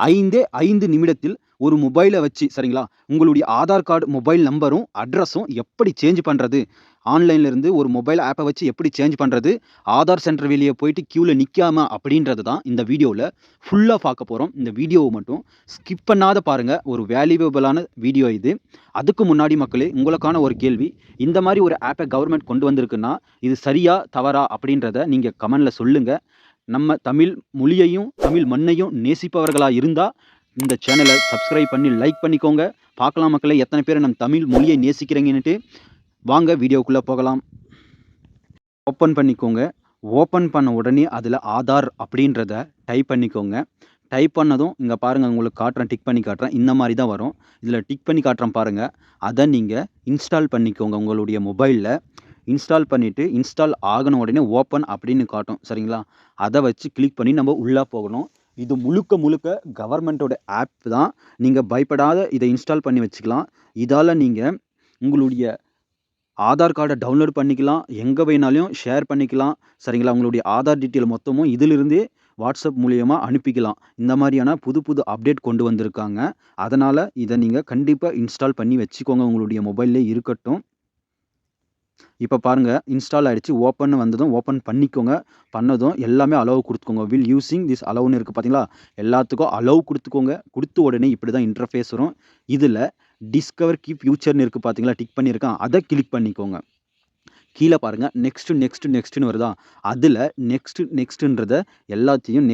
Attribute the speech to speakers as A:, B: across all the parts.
A: 5 நிமிடத்தில் ஒரு மொபைல வச்சு சரிங்களா, உங்களுடைய ஆதார் கார்டு மொபைல் நம்பரும், அட்ரஸும் எப்படி சேஞ்ச் பண்றது? ஆன்லைன்ல இருந்து ஒரு மொபைல் ஆப்ப வச்சு எப்படி சேஞ்ச் பண்றது? ஆதார் சென்டர் வெளிய போயிட்டு கியூல நிக்காம அப்படின்றது தான் இந்த வீடியோல ஃபுல்லா பார்க்க போறோம். இந்த வீடியோவ மட்டும் ஸ்கிப் பண்ணாத பாருங்க. ஒரு வேல்யூவபிளான வீடியோ இது. அதுக்கு முன்னாடி மக்களே உங்களுக்கான ஒரு கேள்வி. இந்த மாரி ஒரு ஆப்ப கவர்ன்மெண்ட் கொண்டு வந்திருக்குன்னா, இது சரியா? தவறா? அப்படின்றத நீங்க கமெண்ட்ல சொல்லுங்க. நம்ம தமிழ் மொழியையும், தமிழ் மண்ணையும் நேசிப்பவர்களா இருந்தா, இந்த சேனல சப்ஸ்கிரைப் பண்ணி லைக் பண்ணிக்கோங்க. பார்க்கலாம் மக்களே எத்தன பேர் நம் தமிழ் மொழியை நேசிக்கிறீங்கன்னுட்டு. வாங்க வீடியோக்குள்ள போகலாம். ஓப்பன் பண்ணிக்கோங்க. ஓப்பன் பண்ண உடனே அதில ஆதார் அப்படின்றத டைப் பண்ணிக்கோங்க. டைப் பண்ணதும் இங்க பாருங்க உங்களுக்கு காட்டுறேன், டிக் பண்ணி காட்டுறேன். இந்த மாரி தான் வரும். இதில டிக் பண்ணி காட்டுறேன் பாருங்க. அத நீங்க இன்ஸ்டால் பண்ணிக்கோங்க உங்களுடைய மொபைல்ல. இன்ஸ்டால் பண்ணிட்டு, இன்ஸ்டால் ஆகுன உடனே ஓப்பன் அப்படின்னு காட்டும். சரிங்களா? அத வச்சு கிளிக் பண்ணி நம்ம உள்ள போகணும். இது முழுக்க முழுக்க கவர்மெண்ட்டோட ஆப் தான். நீங்க பயப்படாத இத இன்ஸ்டால் பண்ணி வச்சுக்கலாம். இதால நீங்க உங்களுடைய ஆதார் கார்ட டவுன்லோட் பண்ணிக்கலாம். எங்க வேணாலும் ஷேர் பண்ணிக்கலாம். சரிங்களா? உங்களுடைய ஆதார் டீட்டெயில் மொத்தமும் இதிலிருந்தே வாட்ஸ்அப் மூலியமா அனுப்பிக்கலாம். இந்த மாரியான புது புது அப்டேட் கொண்டு வந்திருக்காங்க. அதனால இத நீங்க கண்டிப்பா இன்ஸ்டால் பண்ணி வச்சுக்கோங்க. உங்களுடைய மொபைல்லே இருக்கட்டும். இப்ப பாருங்க இன்ஸ்டால் ஆயிடுச்சு. ஓப்பன்னு வந்ததும் ஓப்பன் பண்ணிக்கோங்க. பண்ணதும் எல்லாமே அலோவ் குடுத்துக்கோங்க. வில் யூசிங் திஸ் அலோவ்ன்னு இருக்கு பார்த்தீங்களா? எல்லாத்துக்கும் அலோவ் குடுத்துக்கோங்க. குடுத்த உடனே இப்படி தான் இன்டர்ஃபேஸ் வரும். இதில டிஸ்கவர் கீ ஃபியூச்சர்ன்னு இருக்கு பார்த்தீங்களா? டிக் பண்ணியிருக்கேன். அத கிளிக் பண்ணிக்கோங்க. கீழ பாருங்க நெக்ஸ்ட்ன்னு வருதா? அதில நெக்ஸ்ட்ன்றத எல்லாத்தையும்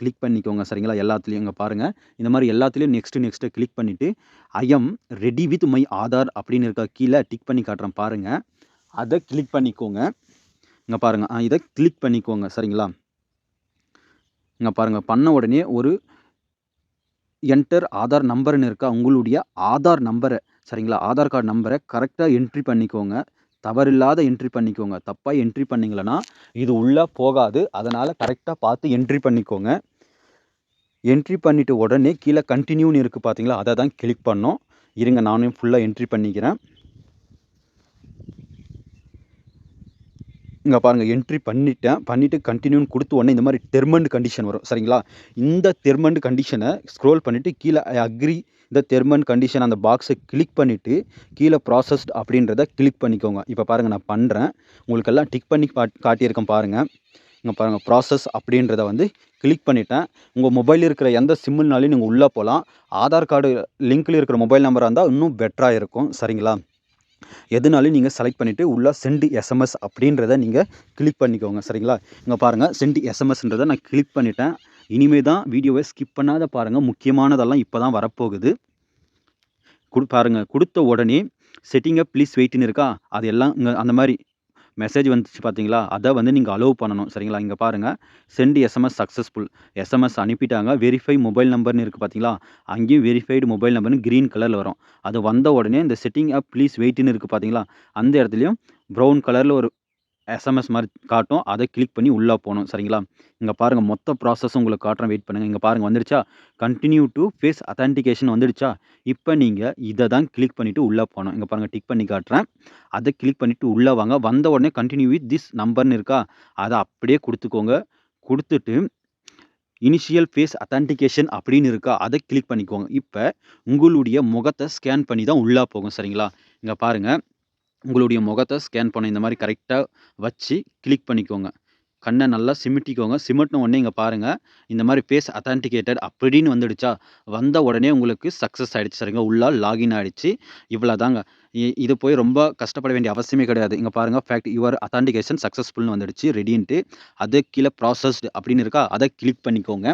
A: கிளிக் பண்ணிக்கோங்க. சரிங்களா? எல்லாத்துலயும் இங்க பாருங்க. இந்த மாரி எல்லாத்துலயும் நெக்ஸ்ட்ட கிளிக் பண்ணிட்டு, I am ready with my Aadhaar அப்படின்னு இருக்கா கீழ டிக் பண்ணி காட்டுறேன் பாருங்க. அத கிளிக் பண்ணிக்கோங்க. இங்க பாருங்க. இத கிளிக் பண்ணிக்கோங்க. சரிங்களா? இங்க பாருங்க. பண்ண உடனே ஒரு என்டர் ஆதார் நம்பர்ன்னு இருக்கா? உங்களுடைய ஆதார் நம்பர சரிங்களா? ஆதார் கார்டு நம்பர கரெக்ட்டா என்ட்ரி பண்ணிக்கோங்க. தவறில்லாத என்ட்ரி பண்ணிக்கோங்க. தப்பா என்ட்ரி பண்ணீங்களன்னா, இது உள்ள போகாது. அதனால கரெக்ட்டா பார்த்து என்ட்ரி பண்ணிக்கோங்க. என்ட்ரி பண்ணிட்டு உடனே கீழ கன்டின்யூன்னு இருக்கு பார்த்தீங்களா? அத தான் கிளிக் பண்ணணும். இருங்க நானும் ஃபுல்லா என்ட்ரி பண்ணிக்கிறேன். இங்க பாருங்க என்ட்ரி பண்ணிட்டேன். பண்ணிட்டு கன்டின்யூன்னு குடுத்த உடனே இந்த மாரி டெர்ம் அண்ட் கண்டிஷன் வரும். சரிங்களா? இந்த டெர்ம் அண்ட் கண்டிஷன ஸ்க்ரோல் பண்ணிட்டு கீழ I agree the term and condition அந்த பாக்ஸ கிளிக் பண்ணிட்டு, கீழ ப்ராசஸ்ட் அப்படின்றத கிளிக் பண்ணிக்கோங்க. இப்ப பாருங்க நான் பண்றேன். உங்களுக்கெல்லாம் டிக் பண்ணி காட்டியிருக்கேன் பாருங்க. இங்க பாருங்க ப்ராசஸ் அப்படின்றத வந்து கிளிக் பண்ணிட்டேன். உங்க மொபைல்ல இருக்கிற எந்த சிம்முனாலும் நீங்க உள்ள போலாம். ஆதார் கார்டு லிங்க்ல இருக்கிற மொபைல் நம்பரா இருந்தா இன்னும் பெட்டரா இருக்கும். சரிங்களா? எதுனாலும் நீங்க செலக்ட் பண்ணிட்டு உள்ள சென்ட் எஸ்எம்எஸ் அப்படின்றத நீங்க கிளிக் பண்ணிக்கோங்க. சரிங்களா? இங்க பாருங்க சென்ட் எஸ்எம்எஸ்ன்றத நான் கிளிக் பண்ணிட்டேன். இனிமே தான் வீடியோவ ஸ்கிப் பண்ணாத பாருங்க. முக்கியமானதெல்லாம் இப்ப தான் வரப்போகுது. பாருங்க குடுத்த உடனே செட்டிங் அப் ப்ளீஸ் வெயிட்ன்னு இருக்கா? அது எல்லாம் இங்க அந்த மாரி மெசேஜ் வந்துச்சு பார்த்தீங்களா? அத வந்து நீங்க அலோவ் பண்ணணும். சரிங்களா? இங்க பாருங்க சென்ட் எஸ்எம்எஸ் சக்சஸ்ஃபுல். எஸ்எம்எஸ் அனுப்பிட்டாங்க. வெரிஃபை மொபைல் நம்பர்ன்னு இருக்கு பார்த்தீங்களா? அங்கேயும் வெரிஃபைடு மொபைல் நம்பர்ன்னு கிரீன் கலர்ல வரும். அது வந்த உடனே இந்த செட்டிங் அப் ப்ளீஸ் வெயிட்ன்னு இருக்கு பார்த்தீங்களா? அந்த இடத்துலயும் ப்ரவுன் கலர்ல ஒரு எஸ்எம்எஸ் மாரி காட்டும். அத கிளிக் பண்ணி உள்ள போணும். சரிங்களா? இங்க பாருங்க மொத்த ப்ராசஸும் உங்களுக்கு காட்டுறேன் வெயிட் பண்ணுங்க. இங்க பாருங்க வந்துருச்சா? கன்டின்யூ டூ ஃபேஸ் ஆதென்டிகேஷன் வந்துடுச்சா? இப்ப நீங்க இத தான் கிளிக் பண்ணிட்டு உள்ள போணும். இங்க பாருங்க டிக் பண்ணி காட்டுறேன். அத கிளிக் பண்ணிட்டு உள்ள வாங்க. வந்த உடனே கன்டின்யூ வித் திஸ் நம்பர்ன்னு இருக்கா? அத அப்படியே குடுத்துக்கோங்க. குடுத்துட்டு இனிஷியல் ஃபேஸ் ஆதென்டிகேஷன் அப்படின்னு இருக்கா? அத கிளிக் பண்ணிக்கோங்க. இப்ப உங்களுடைய முகத்த ஸ்கேன் பண்ணி தான் உள்ள போகும். சரிங்களா? இங்க பாருங்க. உங்களுடைய முகத்த ஸ்கேன் பண்ண இந்த மாரி கரெக்ட்டா வச்சு கிளிக் பண்ணிக்கோங்க. கண்ண நல்லா சிமிட்டிக்கோங்க. சிமிட்ன உடனே இங்க பாருங்க, இந்த மாரி ஃபேஸ் ஆதென்டிகேட்டட் அப்படின்னு வந்துடுச்சா? வந்த உடனே உங்களுக்கு சக்சஸ் ஆயிடுச்சு. சரிங்களா? உள்ள லாகின் ஆயிடுச்சு. இவ்வளதாங்க. இது போய் ரொம்ப கஷ்டப்பட வேண்டிய அவசியமே கிடையாது. இங்க பாருங்க ஃபேக்ட் யுவர் ஆதென்டிகேஷன் சக்சஸ்ஃபுல்னு வந்துடுச்சு. ரெடின்ட்டு. அது கீழ ப்ராசஸ்டு அப்படின்னு இருக்கா? அத கிளிக் பண்ணிக்கோங்க.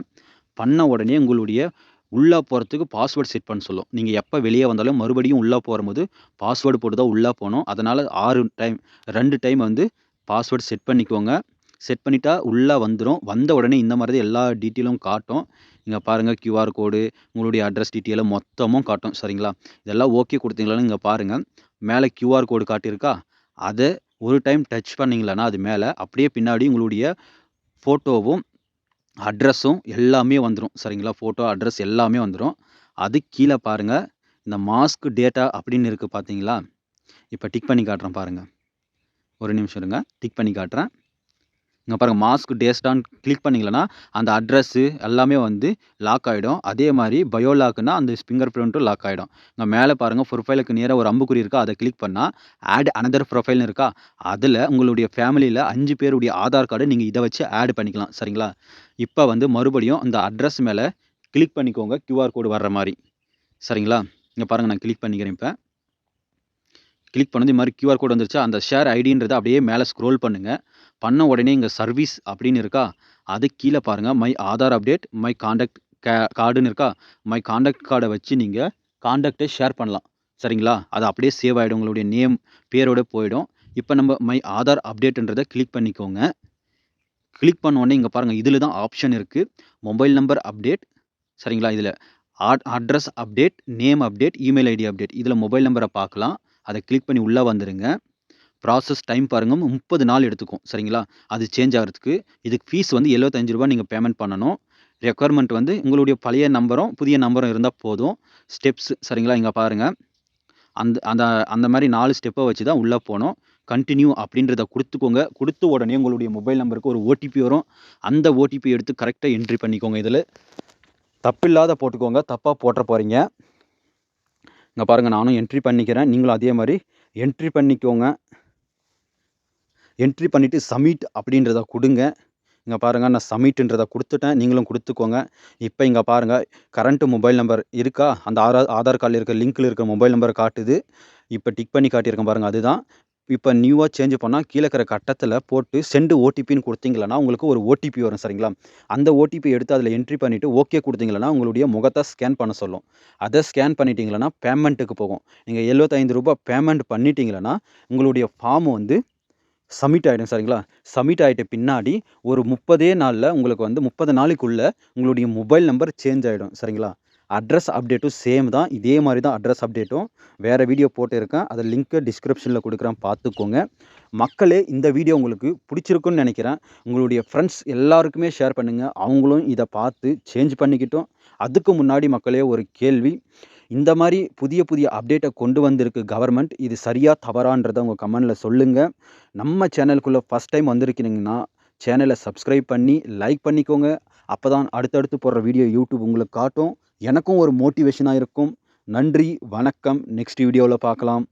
A: பண்ண உடனே உங்களுடைய உள்ள போறதுக்கு பாஸ்வேர்ட் செட் பண்ண சொல்லும். நீங்க எப்ப வெளிய வந்தாலும் மறுபடியும் உள்ள போரும்போது பாஸ்வேர்ட் போட்டு தான் உள்ள போணும். அதனால 2 டைம் வந்து பாஸ்வேர்ட் செட் பண்ணிக்கோங்க. செட் பண்ணிட்டா உள்ள வந்துரும். வந்த உடனே இந்த மாரி தான் எல்லா டீட்டெயிலும் காட்டும். இங்க பாருங்க கியூஆர் கோடு, உங்களுடைய அட்ரஸ் டீட்டெயில் மொத்தமும் காட்டும். சரிங்களா? இதெல்லாம் ஓகே குடுத்தீங்களான்னு இங்க பாருங்க. மேல கியூஆர் கோடு காட்டியிருக்கா? அத ஒரு டைம் டச் பண்ணீங்களான்னா அது மேல அப்படியே பின்னாடி உங்களுடைய ஃபோட்டோவும் அட்ரஸும் எல்லாமே வந்துரும். சரிங்களா? ஃபோட்டோ, அட்ரஸ் எல்லாமே வந்துரும். அதுக்கு கீழ பாருங்க, இந்த மாஸ்க் டேட்டா அப்படின்னு இருக்கு பார்த்தீங்களா? இப்ப டிக் பண்ணி காட்டுறேன் பாருங்க. ஒரு நிமிஷம் இருங்க. டிக் பண்ணி காட்டுறேன். இங்க பாருங்க மாஸ்க் டேஸ்ட் ஆன் கிளிக் பண்ணீங்கன்னா, அந்த அட்ரஸு எல்லாமே வந்து லாக் ஆயிடும். அதே மாரி பயோ லாக்னா அந்த ஃபிங்கர் பிரிண்ட்டும் லாக் ஆயிடும். இங்க மேல பாருங்க ப்ரொஃபைலுக்கு நேரா ஒரு அம்புக்குறி இருக்கா, அத கிளிக் பண்ணா ஆட் அனதர் ப்ரொஃபைல்னு இருக்கா, அதுல உங்களுடைய ஃபேமிலில 5 பேருடைய ஆதார் கார்ட நீங்க இத வச்சு ஆட் பண்ணிக்கலாம். சரிங்களா? இப்ப வந்து மறுபடியும் அந்த அட்ரஸ் மேல கிளிக் பண்ணிக்கோங்க. கியூஆர் கோடு வர்ற மாரி. சரிங்களா? இங்க பாருங்க நான் கிளிக் பண்ணிக்கிறேன் இப்ப. கிளிக் பண்ணதும் இது மாரி கியூஆர் கோடு வந்துருச்சா, அந்த ஷேர் ஐடின்றத அப்படியே மேல ஸ்க்ரோல் பண்ணுங்க. பண்ண உடனே இங்க சர்வீஸ் அப்படின்னு இருக்கா, அதுக்கு கீழ பாருங்க my Aadhaar update, my contact கார்டுன்னு இருக்கா, மை கான்டாக்ட் கார்ட வச்சு நீங்க கான்டாக்ட்ட ஷேர் பண்ணலாம். சரிங்களா? அது அப்படியே சேவ் ஆயிடும். உங்களுடைய நேம், பேரோட போயிடும். இப்ப நம்ம மை ஆதார் அப்டேட்ன்றத கிளிக் பண்ணிக்கோங்க. கிளிக் பண்ண உடனே இங்க பாருங்க இதுல தான் ஆப்ஷன் இருக்கு. மொபைல் நம்பர் அப்டேட் சரிங்களா? இதுல address update, name update, email ID update. இதுல மொபைல் நம்பர பார்க்கலாம். அத கிளிக் பண்ணி உள்ள வந்துருங்க. ப்ராசஸ் டைம் பாருங்க 30 நாள் எடுத்துக்கும். சரிங்களா? அது சேஞ்ச் ஆகுறதுக்கு. இதுக்கு ஃபீஸ் வந்து ரூ. 75 நீங்க பேமெண்ட் பண்ணணும். ரெக்யர்மென்ட் வந்து உங்களுடைய பழைய நம்பரும், புதிய நம்பரும் இருந்தா போதும். ஸ்டெப்ஸ் சரிங்களா? இங்க பாருங்க. அந்த அந்த அந்த மாரி 4 ஸ்டெப்ப வச்சு தான் உள்ள போணும். கன்டின்யூ அப்படின்றத குடுத்துக்கோங்க. குடுத்த உடனே உங்களுடைய மொபைல் நம்பருக்கு ஒரு ஓடிபி வரும். அந்த ஓடிபி எடுத்து கரெக்ட்டா என்ட்ரி பண்ணிக்கோங்க இதுல. தப்பில்லாத போட்டுக்கோங்க. தப்பா போட்ற போறீங்க. இங்க பாருங்க நானும் என்ட்ரி பண்ணிக்கிறேன். நீங்களும் அதே மாரி என்ட்ரி பண்ணிக்கோங்க. என்ட்ரி பண்ணிட்டு சப்மிட் அப்படின்றத குடுங்க. இங்க பாருங்க நான் சப்மிட்ன்றத குடுத்துட்டேன். நீங்களும் குடுத்துக்கோங்க. இப்ப இங்க பாருங்க கரண்ட் மொபைல் நம்பர் இருக்கா? அந்த ஆதார் கார்ட்ல இருக்க லிங்க்ல இருக்க மொபைல் நம்பர காட்டுது. இப்ப டிக் பண்ணி காட்டியிருக்கேன் பாருங்க அதுதான். இப்ப நியூவா சேஞ்ச் பண்ணா கீழ இருக்கிற கட்டத்துல போட்டு செண்ட் ஓடிபின்னு குடுத்தீங்கன்னா, உங்களுக்கு ஒரு ஓடிபி வரும் சரிங்களா? அந்த ஓடிபி எடுத்து அதுல என்ட்ரி பண்ணிட்டு ஓகே குடுத்தீங்கன்னா, உங்களுடைய முகத்த ஸ்கேன் பண்ண சொல்லும். அத ஸ்கேன் பண்ணிட்டீங்கன்னா பேமெண்ட்க்கு போகும். நீங்க ரூ. 75 பேமெண்ட் பண்ணிட்டீங்கன்னா, உங்களுடைய ஃபார்ம் வந்து சப்மிட் ஆயிடும் சரிங்களா? சப்மிட் ஆயிட்ட பின்னாடி ஒரு 30 நாள்ல உங்களுக்கு வந்து 30 நாளைக்குள்ள உங்களுடைய மொபைல் நம்பர் சேஞ்ச் ஆயிடும் சரிங்களா? அட்ரஸ் அப்டேட்டும் சேம் தான். இதே மாரி தான் அட்ரஸ் அப்டேட்டும். வேற வீடியோ போட்டிருக்கேன். அத லிங்க்க டிஸ்கிரிப்ஷன்ல குடுக்குறேன் பார்த்துக்கோங்க. மக்களே இந்த வீடியோ உங்களுக்கு புடிச்சிருக்கும்னு நெனைக்கிறேன். உங்களுடைய ஃப்ரெண்ட்ஸ் எல்லாருக்குமே ஷேர் பண்ணுங்க. அவங்களும் இத பார்த்து சேஞ்ச் பண்ணிக்கட்டும். அதுக்கு முன்னாடி மக்களே ஒரு கேள்வி. இந்த மாரி புதிய புதிய அப்டேட்ட கொண்டு வந்திருக்கு கவர்மெண்ட். இது சரியா? தவறான்றத உங்க கமெண்ட்ல சொல்லுங்க. நம்ம சேனலுக்குள்ள ஃபர்ஸ்ட் டைம் வந்திருக்கிறீங்கன்னா, சேனல சப்ஸ்கிரைப் பண்ணி, லைக் பண்ணிக்கோங்க. அப்பதான் அடுத்தடுத்து போடுற வீடியோ யூடியூப் உங்களுக்கு காட்டும். எனக்கும் ஒரு மோட்டிவேஷனா இருக்கும். நன்றி, வணக்கம். நெக்ஸ்ட் வீடியோல பார்க்கலாம்.